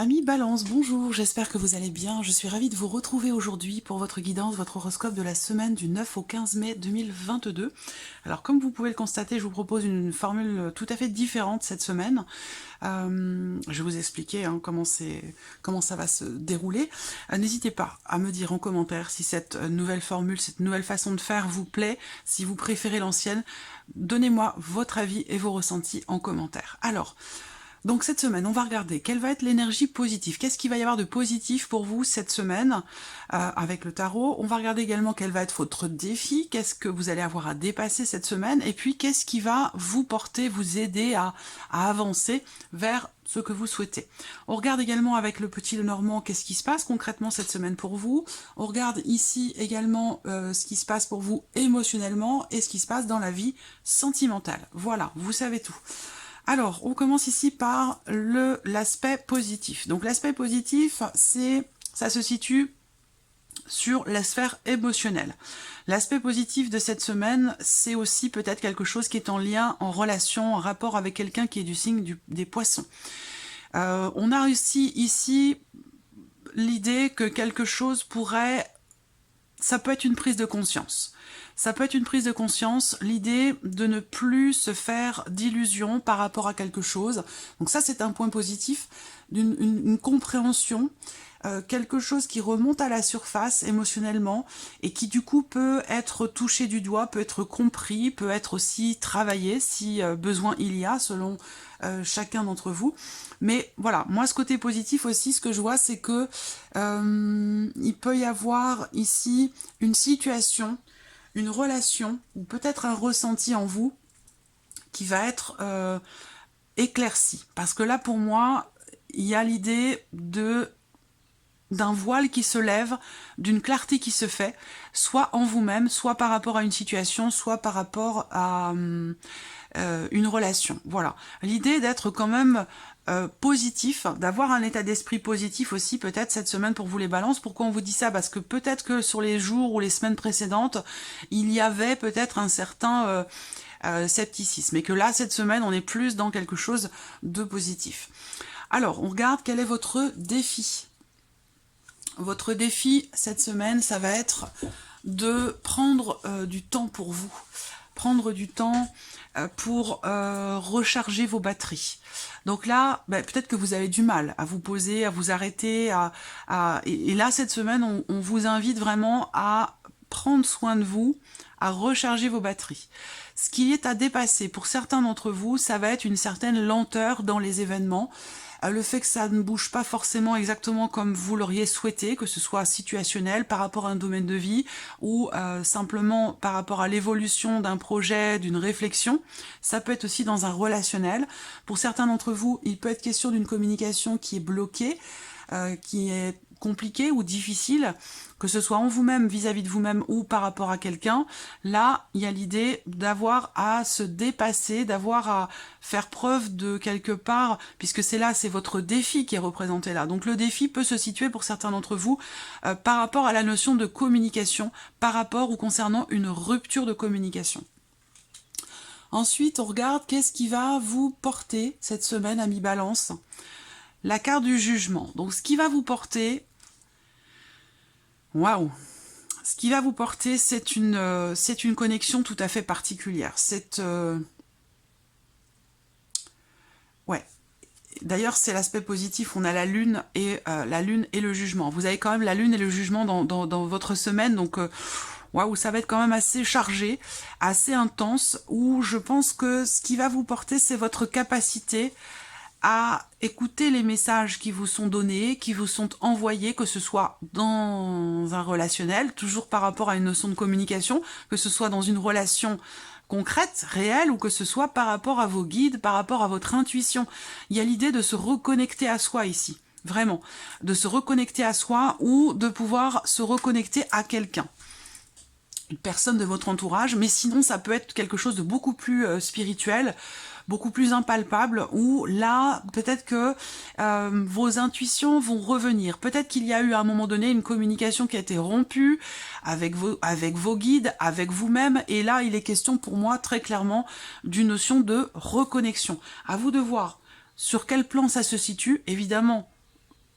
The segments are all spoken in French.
Amis Balance, bonjour, j'espère que vous allez bien. Je suis ravie de vous retrouver aujourd'hui pour votre guidance, votre horoscope de la semaine du 9 au 15 mai 2022. Alors comme vous pouvez le constater, je vous propose une formule tout à fait différente cette semaine. Je vais vous expliquer comment ça va se dérouler. N'hésitez pas à me dire en commentaire si cette nouvelle formule, cette nouvelle façon de faire vous plaît, si vous préférez l'ancienne. Donnez-moi votre avis et vos ressentis en commentaire. Alors, donc cette semaine, on va regarder quelle va être l'énergie positive. Qu'est-ce qu'il va y avoir de positif pour vous cette semaine avec le tarot. On va regarder également quel va être votre défi, qu'est-ce que vous allez avoir à dépasser cette semaine, et puis qu'est-ce qui va vous porter, vous aider à avancer vers ce que vous souhaitez. On regarde également avec le petit Lenormand qu'est-ce qui se passe concrètement cette semaine pour vous. On regarde ici également ce qui se passe pour vous émotionnellement et ce qui se passe dans la vie sentimentale. Voilà, vous savez tout. Alors, on commence ici par l'aspect positif. Donc l'aspect positif, ça se situe sur la sphère émotionnelle. L'aspect positif de cette semaine, c'est aussi peut-être quelque chose qui est en lien, en relation, en rapport avec quelqu'un qui est du signe des poissons. On a réussi ici l'idée que quelque chose ça peut être une prise de conscience. Ça peut être une prise de conscience, l'idée de ne plus se faire d'illusions par rapport à quelque chose. Donc ça, c'est un point positif, une compréhension, quelque chose qui remonte à la surface émotionnellement et qui du coup peut être touché du doigt, peut être compris, peut être aussi travaillé si besoin il y a selon chacun d'entre vous. Mais voilà, moi ce côté positif aussi, ce que je vois, c'est que il peut y avoir ici une situation, une relation, ou peut-être un ressenti en vous qui va être éclairci. Parce que là, pour moi, il y a l'idée d'un voile qui se lève, d'une clarté qui se fait, soit en vous-même, soit par rapport à une situation, soit par rapport à une relation. Voilà. L'idée d'être quand même positif, d'avoir un état d'esprit positif aussi peut-être cette semaine pour vous les balances. Pourquoi on vous dit ça? Parce que peut-être que sur les jours ou les semaines précédentes, il y avait peut-être un certain scepticisme et que là, cette semaine, on est plus dans quelque chose de positif. Alors, on regarde quel est votre défi. Votre défi cette semaine, ça va être de prendre du temps pour vous. Prendre du temps pour recharger vos batteries. Donc là, peut-être que vous avez du mal à vous poser, à vous arrêter. Et là, cette semaine, on vous invite vraiment à prendre soin de vous, à recharger vos batteries. Ce qui est à dépasser pour certains d'entre vous, ça va être une certaine lenteur dans les événements. Le fait que ça ne bouge pas forcément exactement comme vous l'auriez souhaité, que ce soit situationnel par rapport à un domaine de vie ou simplement par rapport à l'évolution d'un projet, d'une réflexion. Ça peut être aussi dans un relationnel. Pour certains d'entre vous, il peut être question d'une communication qui est bloquée, qui est compliqué ou difficile, que ce soit en vous-même, vis-à-vis de vous-même ou par rapport à quelqu'un. Là, il y a l'idée d'avoir à se dépasser, d'avoir à faire preuve de quelque part, puisque c'est votre défi qui est représenté là. Donc le défi peut se situer pour certains d'entre vous par rapport à la notion de communication, par rapport ou concernant une rupture de communication. Ensuite, on regarde qu'est-ce qui va vous porter cette semaine, amis Balance. La carte du jugement. Donc ce qui va vous porter, waouh, ce qui va vous porter, c'est une connexion tout à fait particulière. Ouais. D'ailleurs, c'est l'aspect positif. On a la lune et le jugement. Vous avez quand même la lune et le jugement dans votre semaine, donc waouh, ça va être quand même assez chargé, assez intense. Où je pense que ce qui va vous porter, c'est votre capacité à écouter les messages qui vous sont donnés, qui vous sont envoyés, que ce soit dans un relationnel, toujours par rapport à une notion de communication, que ce soit dans une relation concrète, réelle, ou que ce soit par rapport à vos guides, par rapport à votre intuition. Il y a l'idée de se reconnecter à soi ici, vraiment, de se reconnecter à soi ou de pouvoir se reconnecter à quelqu'un. Une personne de votre entourage, mais sinon ça peut être quelque chose de beaucoup plus spirituel, beaucoup plus impalpable, où là, peut-être que vos intuitions vont revenir. Peut-être qu'il y a eu à un moment donné une communication qui a été rompue avec vos guides, avec vous-même, et là, il est question pour moi très clairement d'une notion de reconnexion. À vous de voir sur quel plan ça se situe, évidemment.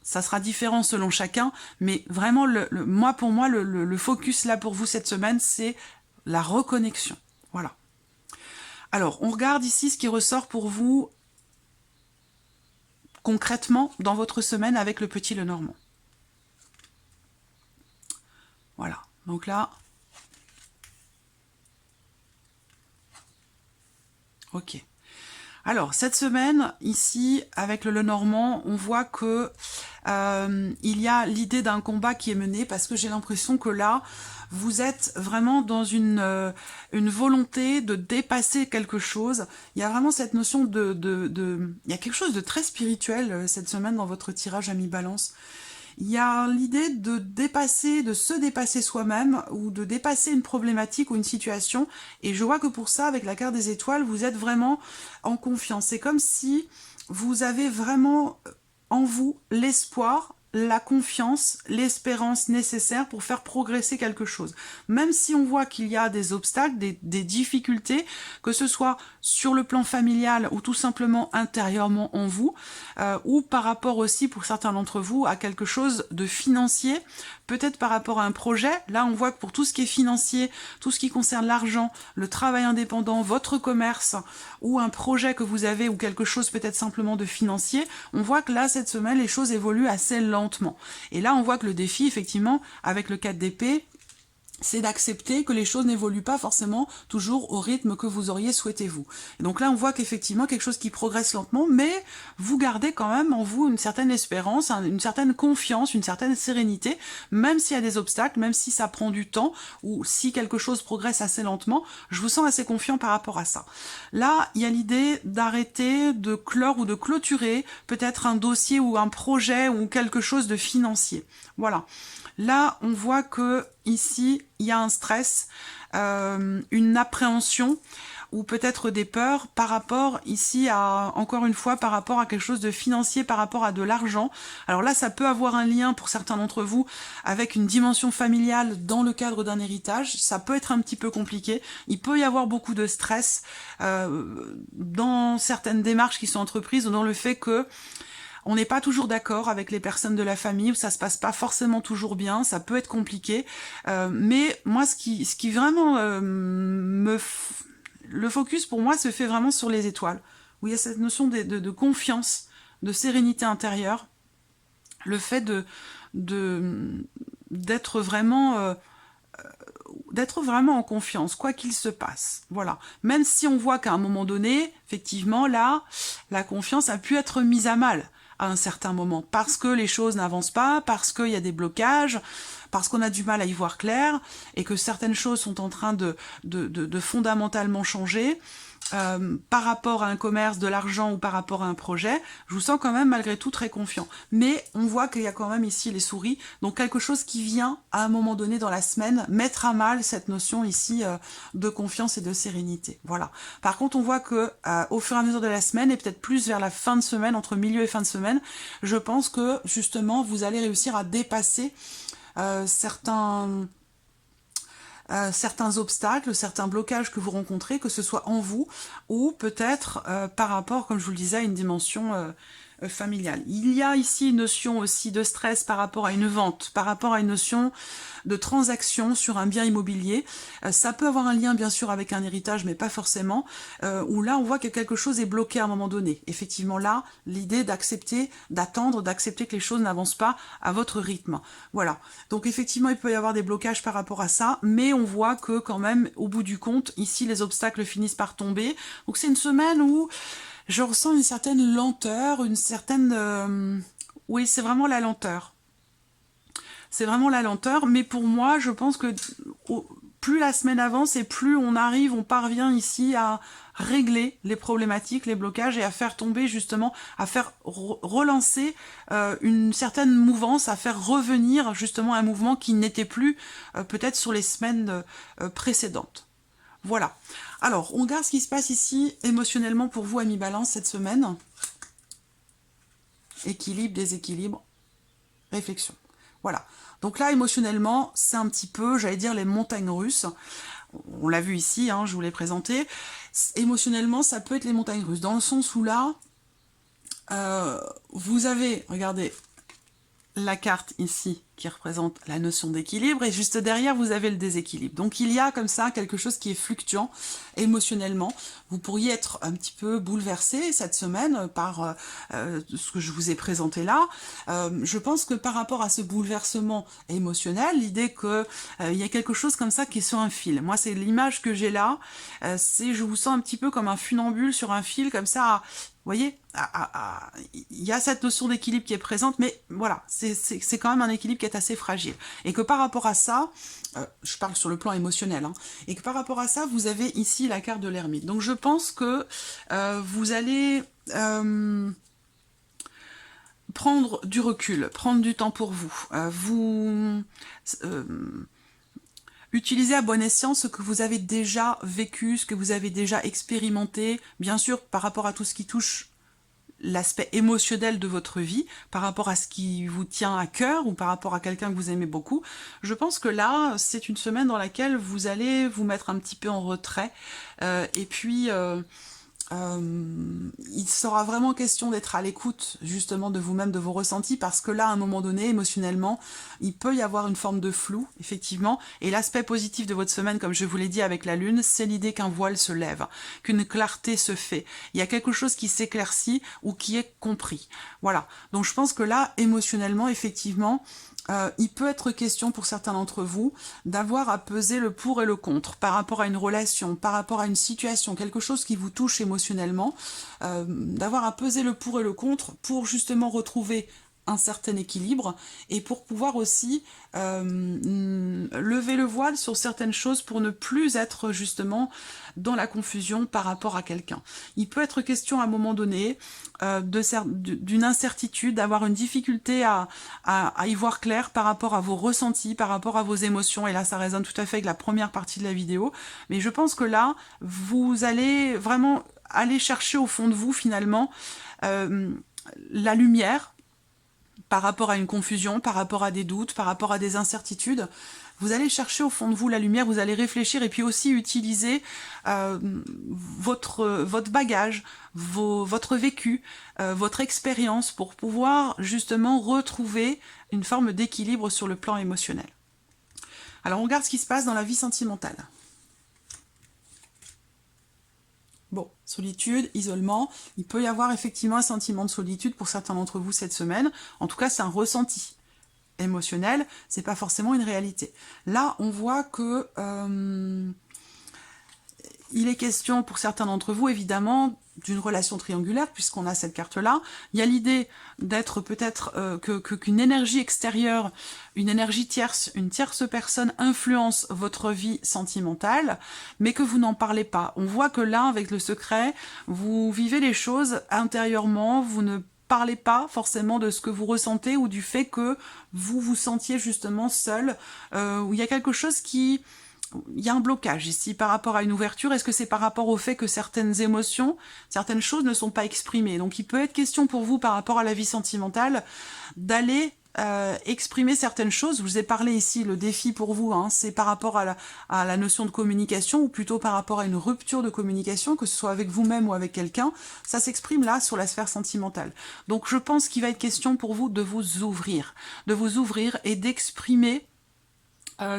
ça sera différent selon chacun, mais vraiment, pour moi, le focus là pour vous cette semaine, c'est la reconnexion. Voilà. Alors, on regarde ici ce qui ressort pour vous concrètement dans votre semaine avec le petit Lenormand. Voilà, donc là, ok. Alors, cette semaine, ici, avec le Lenormand, on voit que il y a l'idée d'un combat qui est mené, parce que j'ai l'impression que là, vous êtes vraiment dans une volonté de dépasser quelque chose. Il y a vraiment cette notion il y a quelque chose de très spirituel cette semaine dans votre tirage ami Balance. Il y a l'idée de se dépasser soi-même, ou de dépasser une problématique ou une situation. Et je vois que pour ça, avec la carte des étoiles, vous êtes vraiment en confiance. C'est comme si vous avez vraiment en vous l'espoir, la confiance, l'espérance nécessaire pour faire progresser quelque chose. Même si on voit qu'il y a des obstacles, des difficultés, que ce soit sur le plan familial ou tout simplement intérieurement en vous, ou par rapport aussi pour certains d'entre vous à quelque chose de financier, peut-être par rapport à un projet. Là, on voit que pour tout ce qui est financier, tout ce qui concerne l'argent, le travail indépendant, votre commerce, ou un projet que vous avez, ou quelque chose peut-être simplement de financier, on voit que là, cette semaine, les choses évoluent assez lentement. Et là, on voit que le défi, effectivement, avec le 4 d'épée, c'est d'accepter que les choses n'évoluent pas forcément toujours au rythme que vous auriez souhaité vous. Et donc là, on voit qu'effectivement, quelque chose qui progresse lentement, mais vous gardez quand même en vous une certaine espérance, une certaine confiance, une certaine sérénité, même s'il y a des obstacles, même si ça prend du temps, ou si quelque chose progresse assez lentement, je vous sens assez confiant par rapport à ça. Là, il y a l'idée d'arrêter, de clore ou de clôturer peut-être un dossier ou un projet ou quelque chose de financier. Voilà. Là, on voit que ici, il y a un stress, une appréhension ou peut-être des peurs par rapport ici à, encore une fois, par rapport à quelque chose de financier, par rapport à de l'argent. Alors là, ça peut avoir un lien pour certains d'entre vous avec une dimension familiale dans le cadre d'un héritage. Ça peut être un petit peu compliqué. Il peut y avoir beaucoup de stress dans certaines démarches qui sont entreprises ou dans le fait que on n'est pas toujours d'accord avec les personnes de la famille, où ça se passe pas forcément toujours bien, ça peut être compliqué. Mais moi, ce qui vraiment le focus pour moi se fait vraiment sur les étoiles, où il y a cette notion de confiance, de sérénité intérieure, le fait d'être vraiment en confiance, quoi qu'il se passe. Voilà. Même si on voit qu'à un moment donné, effectivement, là, la confiance a pu être mise à mal à un certain moment, parce que les choses n'avancent pas, parce qu'il y a des blocages, parce qu'on a du mal à y voir clair, et que certaines choses sont en train de fondamentalement changer. Par rapport à un commerce, de l'argent ou par rapport à un projet, je vous sens quand même malgré tout très confiant. Mais on voit qu'il y a quand même ici les souris, donc quelque chose qui vient à un moment donné dans la semaine mettre à mal cette notion ici de confiance et de sérénité. Voilà. Par contre, on voit que au fur et à mesure de la semaine, et peut-être plus vers la fin de semaine, entre milieu et fin de semaine, je pense que justement vous allez réussir à dépasser certains obstacles, certains blocages que vous rencontrez, que ce soit en vous ou peut-être par rapport, comme je vous le disais, à une dimension familiale. Il y a ici une notion aussi de stress par rapport à une vente, par rapport à une notion de transaction sur un bien immobilier. Ça peut avoir un lien bien sûr avec un héritage, mais pas forcément, où là on voit que quelque chose est bloqué à un moment donné. Effectivement là, l'idée d'accepter, d'attendre, d'accepter que les choses n'avancent pas à votre rythme. Voilà. Donc effectivement il peut y avoir des blocages par rapport à ça, mais on voit que quand même, au bout du compte, ici les obstacles finissent par tomber. Donc c'est une semaine où je ressens une certaine lenteur, une certaine... Oui, c'est vraiment la lenteur. C'est vraiment la lenteur, mais pour moi, je pense que plus la semaine avance et plus on parvient ici à régler les problématiques, les blocages et à faire tomber justement, à faire relancer une certaine mouvance, à faire revenir justement un mouvement qui n'était plus peut-être sur les semaines précédentes. Voilà. Alors, on regarde ce qui se passe ici émotionnellement pour vous, amis Balance, cette semaine. Équilibre, déséquilibre, réflexion. Voilà. Donc là, émotionnellement, c'est un petit peu, j'allais dire, les montagnes russes. On l'a vu ici, hein, je vous l'ai présenté. Émotionnellement, ça peut être les montagnes russes, dans le sens où là, vous avez, regardez, la carte ici qui représente la notion d'équilibre, et juste derrière vous avez le déséquilibre. Donc il y a comme ça quelque chose qui est fluctuant émotionnellement. Vous pourriez être un petit peu bouleversé cette semaine par ce que je vous ai présenté là. Je pense que par rapport à ce bouleversement émotionnel, l'idée que il y a quelque chose comme ça qui est sur un fil. Moi c'est l'image que j'ai là, c'est je vous sens un petit peu comme un funambule sur un fil comme ça. Vous voyez, il y a cette notion d'équilibre qui est présente, mais voilà, c'est quand même un équilibre qui est assez fragile. Et que par rapport à ça, je parle sur le plan émotionnel, hein, et que par rapport à ça, vous avez ici la carte de l'ermite. Donc je pense que vous allez prendre du recul, prendre du temps pour vous. Utilisez à bon escient ce que vous avez déjà vécu, ce que vous avez déjà expérimenté, bien sûr par rapport à tout ce qui touche l'aspect émotionnel de votre vie, par rapport à ce qui vous tient à cœur ou par rapport à quelqu'un que vous aimez beaucoup. Je pense que là, c'est une semaine dans laquelle vous allez vous mettre un petit peu en retrait et puis il sera vraiment question d'être à l'écoute justement de vous-même, de vos ressentis, parce que là, à un moment donné, émotionnellement, il peut y avoir une forme de flou, effectivement, et l'aspect positif de votre semaine, comme je vous l'ai dit avec la Lune, c'est l'idée qu'un voile se lève, qu'une clarté se fait. Il y a quelque chose qui s'éclaircit ou qui est compris. Voilà. Donc je pense que là, émotionnellement, effectivement, il peut être question pour certains d'entre vous d'avoir à peser le pour et le contre par rapport à une relation, par rapport à une situation, quelque chose qui vous touche émotionnellement, d'avoir à peser le pour et le contre pour justement retrouver un certain équilibre et pour pouvoir aussi lever le voile sur certaines choses pour ne plus être justement dans la confusion par rapport à quelqu'un. Il peut être question à un moment donné d'une incertitude, d'avoir une difficulté à y voir clair par rapport à vos ressentis, par rapport à vos émotions, et là ça résonne tout à fait avec la première partie de la vidéo, mais je pense que là, vous allez vraiment aller chercher au fond de vous finalement la lumière, par rapport à une confusion, par rapport à des doutes, par rapport à des incertitudes. Vous allez chercher au fond de vous la lumière, vous allez réfléchir et puis aussi utiliser votre bagage, votre vécu, votre expérience pour pouvoir justement retrouver une forme d'équilibre sur le plan émotionnel. Alors on regarde ce qui se passe dans la vie sentimentale. Bon, solitude, isolement, il peut y avoir effectivement un sentiment de solitude pour certains d'entre vous cette semaine. En tout cas, c'est un ressenti émotionnel, c'est pas forcément une réalité. Là, on voit que il est question pour certains d'entre vous, évidemment, d'une relation triangulaire, puisqu'on a cette carte-là. Il y a l'idée d'être peut-être qu'une énergie extérieure, une énergie tierce, une tierce personne influence votre vie sentimentale, mais que vous n'en parlez pas. On voit que là, avec le secret, vous vivez les choses intérieurement, vous ne parlez pas forcément de ce que vous ressentez ou du fait que vous vous sentiez justement seul, où il y a quelque chose qui... Il y a un blocage ici par rapport à une ouverture. Est-ce que c'est par rapport au fait que certaines émotions, certaines choses ne sont pas exprimées? Donc il peut être question pour vous par rapport à la vie sentimentale d'aller exprimer certaines choses. Je vous ai parlé ici, le défi pour vous, hein, c'est par rapport à la notion de communication, ou plutôt par rapport à une rupture de communication, que ce soit avec vous-même ou avec quelqu'un. Ça s'exprime là sur la sphère sentimentale. Donc je pense qu'il va être question pour vous de vous ouvrir et d'exprimer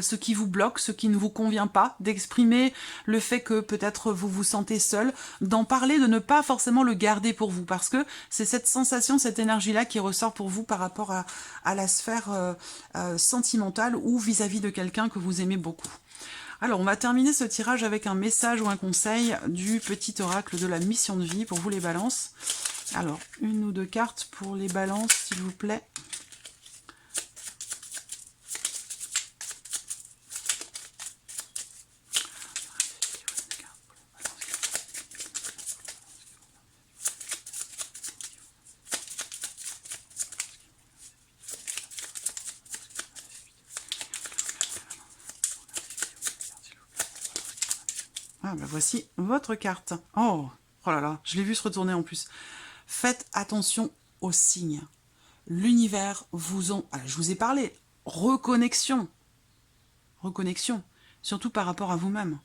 ce qui vous bloque, ce qui ne vous convient pas, d'exprimer le fait que peut-être vous vous sentez seul, d'en parler, de ne pas forcément le garder pour vous, parce que c'est cette sensation, cette énergie-là qui ressort pour vous par rapport à la sphère sentimentale ou vis-à-vis de quelqu'un que vous aimez beaucoup. Alors, on va terminer ce tirage avec un message ou un conseil du petit oracle de la mission de vie pour vous les balances. Alors, une ou deux cartes pour les balances, s'il vous plaît. Ah bah voici votre carte. Oh là là, je l'ai vu se retourner en plus. Faites attention aux signes. L'univers vous en... Ah, je vous ai parlé. Reconnexion. Reconnexion. Surtout par rapport à vous-même.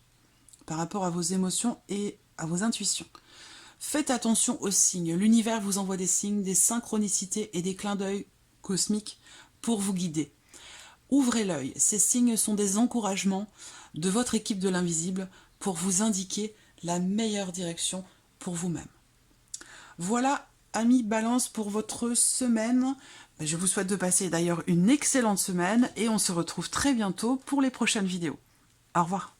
Par rapport à vos émotions et à vos intuitions. Faites attention aux signes. L'univers vous envoie des signes, des synchronicités et des clins d'œil cosmiques pour vous guider. Ouvrez l'œil, ces signes sont des encouragements de votre équipe de l'invisible pour vous indiquer la meilleure direction pour vous-même. Voilà, amis Balance, pour votre semaine. Je vous souhaite de passer d'ailleurs une excellente semaine et on se retrouve très bientôt pour les prochaines vidéos. Au revoir.